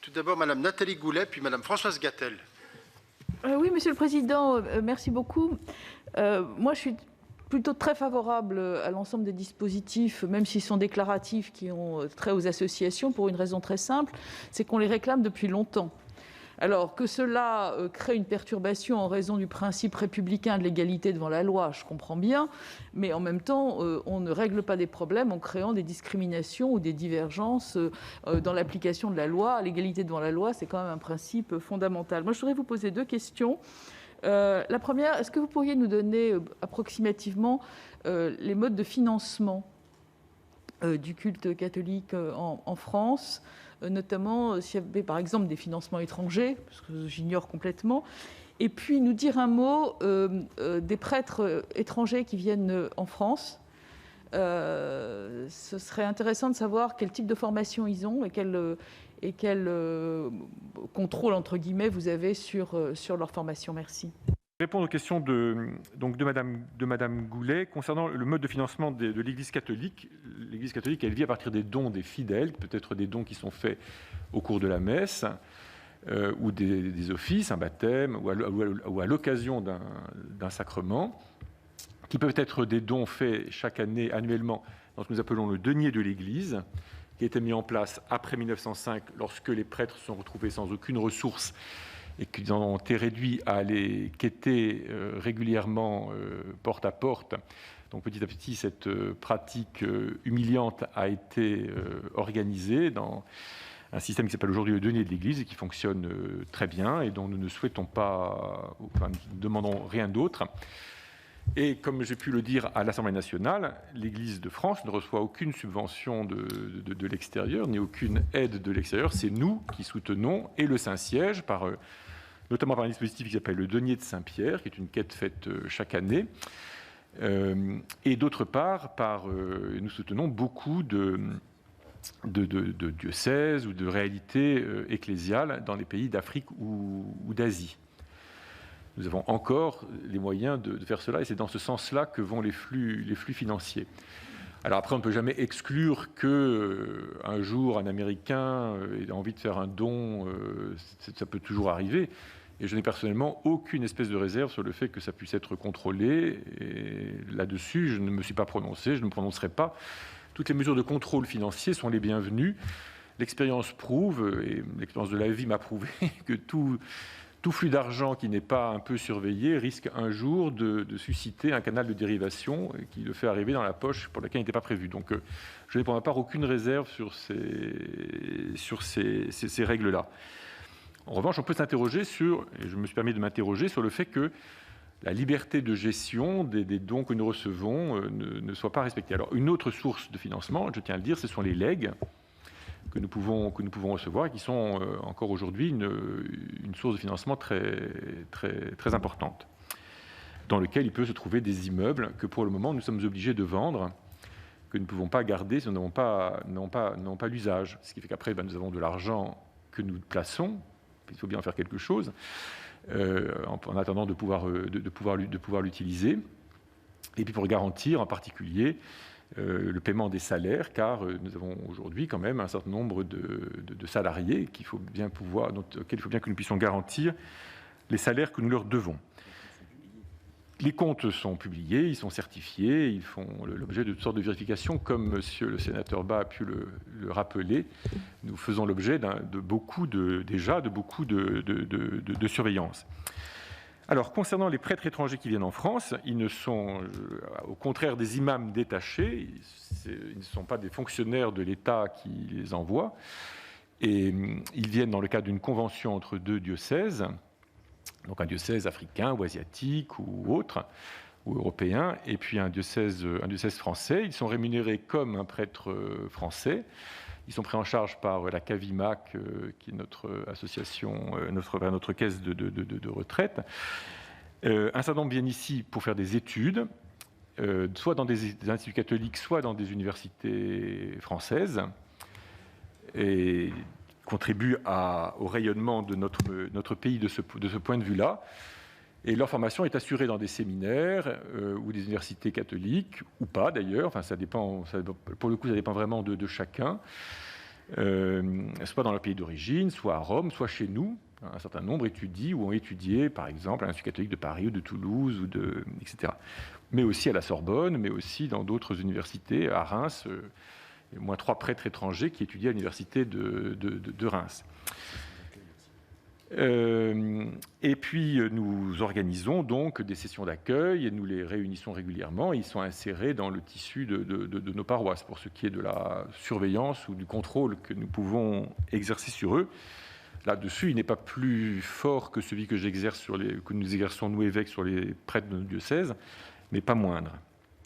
Tout d'abord, Madame Nathalie Goulet, puis Madame Françoise Gatel. Oui, Monsieur le Président, merci beaucoup. Moi, je suis plutôt très favorable à l'ensemble des dispositifs, même s'ils sont déclaratifs, qui ont trait aux associations, pour une raison très simple, c'est qu'on les réclame depuis longtemps. Alors que cela crée une perturbation en raison du principe républicain de l'égalité devant la loi, je comprends bien, mais en même temps, on ne règle pas des problèmes en créant des discriminations ou des divergences dans l'application de la loi. L'égalité devant la loi, c'est quand même un principe fondamental. Moi, je voudrais vous poser deux questions. La première, est-ce que vous pourriez nous donner approximativement les modes de financement du culte catholique en France, notamment s'il y avait par exemple des financements étrangers, parce que j'ignore complètement, et puis nous dire un mot des prêtres étrangers qui viennent en France. Ce serait intéressant de savoir quel type de formation ils ont et quel contrôle, entre guillemets, vous avez sur leur formation. Merci. Répondre aux questions de Madame Goulet concernant le mode de financement de l'Église catholique. L'Église catholique, elle vit à partir des dons des fidèles, peut-être des dons qui sont faits au cours de la messe ou des offices, un baptême ou à l'occasion d'un sacrement, qui peuvent être des dons faits chaque année, annuellement, dans ce que nous appelons le denier de l'Église, qui a été mis en place après 1905, lorsque les prêtres se sont retrouvés sans aucune ressource et qu'ils ont été réduits à aller quêter régulièrement porte à porte. Donc petit à petit, cette pratique humiliante a été organisée dans un système qui s'appelle aujourd'hui le denier de l'Église et qui fonctionne très bien et dont nous ne souhaitons pas, enfin, nous ne demandons rien d'autre. Et comme j'ai pu le dire à l'Assemblée nationale, l'Église de France ne reçoit aucune subvention de l'extérieur, ni aucune aide de l'extérieur. C'est nous qui soutenons et le Saint-Siège, notamment par un dispositif qui s'appelle le Denier de Saint-Pierre, qui est une quête faite chaque année. Et d'autre part, nous soutenons beaucoup de diocèses ou de réalités ecclésiales dans les pays d'Afrique ou d'Asie. Nous avons encore les moyens de faire cela, et c'est dans ce sens-là que vont les flux financiers. Alors après, on ne peut jamais exclure qu'un jour, un Américain ait envie de faire un don, ça peut toujours arriver. Et je n'ai personnellement aucune espèce de réserve sur le fait que ça puisse être contrôlé. Et là-dessus, je ne me suis pas prononcé, je ne me prononcerai pas. Toutes les mesures de contrôle financier sont les bienvenues. L'expérience prouve, et l'expérience de la vie m'a prouvé, que tout flux d'argent qui n'est pas un peu surveillé risque un jour de susciter un canal de dérivation qui le fait arriver dans la poche pour laquelle il n'était pas prévu. Donc je n'ai pour ma part aucune réserve sur ces règles-là. En revanche, on peut s'interroger et je me suis permis de m'interroger sur le fait que la liberté de gestion des dons que nous recevons ne soit pas respectée. Alors une autre source de financement, je tiens à le dire, ce sont les legs que nous pouvons recevoir et qui sont encore aujourd'hui une source de financement très, très, très importante, dans lequel il peut se trouver des immeubles que pour le moment nous sommes obligés de vendre, que nous ne pouvons pas garder si nous n'avons pas l'usage. Ce qui fait qu'après, nous avons de l'argent que nous plaçons, il faut bien en faire quelque chose, en attendant de pouvoir l'utiliser, et puis pour garantir en particulier le paiement des salaires, car nous avons aujourd'hui quand même un certain nombre de salariés auxquels il faut bien que nous puissions garantir les salaires que nous leur devons. Les comptes sont publiés, ils sont certifiés, ils font l'objet de toutes sortes de vérifications, comme Monsieur le sénateur Bas a pu le rappeler. Nous faisons l'objet de beaucoup de surveillance. Alors, concernant les prêtres étrangers qui viennent en France, ils ne sont, au contraire des imams détachés, ils ne sont pas des fonctionnaires de l'État qui les envoient, et ils viennent dans le cadre d'une convention entre deux diocèses, donc un diocèse africain ou asiatique ou autre, ou européen, et puis un diocèse français. Ils sont rémunérés comme un prêtre français. Ils sont pris en charge par la CAVIMAC, qui est notre association, notre caisse de retraite. Un certain nombre viennent ici pour faire des études, soit dans des instituts catholiques, soit dans des universités françaises, et contribuent au rayonnement de notre pays de ce point de vue-là. Et leur formation est assurée dans des séminaires ou des universités catholiques, ou pas d'ailleurs, enfin, ça dépend, pour le coup ça dépend vraiment de chacun. soit dans leur pays d'origine, soit à Rome, soit chez nous. Un certain nombre étudient ou ont étudié, par exemple, à l'Institut catholique de Paris ou de Toulouse, etc. Mais aussi à la Sorbonne, mais aussi dans d'autres universités, à Reims. Il y a au moins 3 prêtres étrangers qui étudient à l'université de Reims. Et puis, nous organisons donc des sessions d'accueil et nous les réunissons régulièrement. Ils sont insérés dans le tissu de nos paroisses pour ce qui est de la surveillance ou du contrôle que nous pouvons exercer sur eux. Là-dessus, il n'est pas plus fort que celui que nous exerçons, nous évêques, sur les prêtres de notre diocèse, mais pas moindre.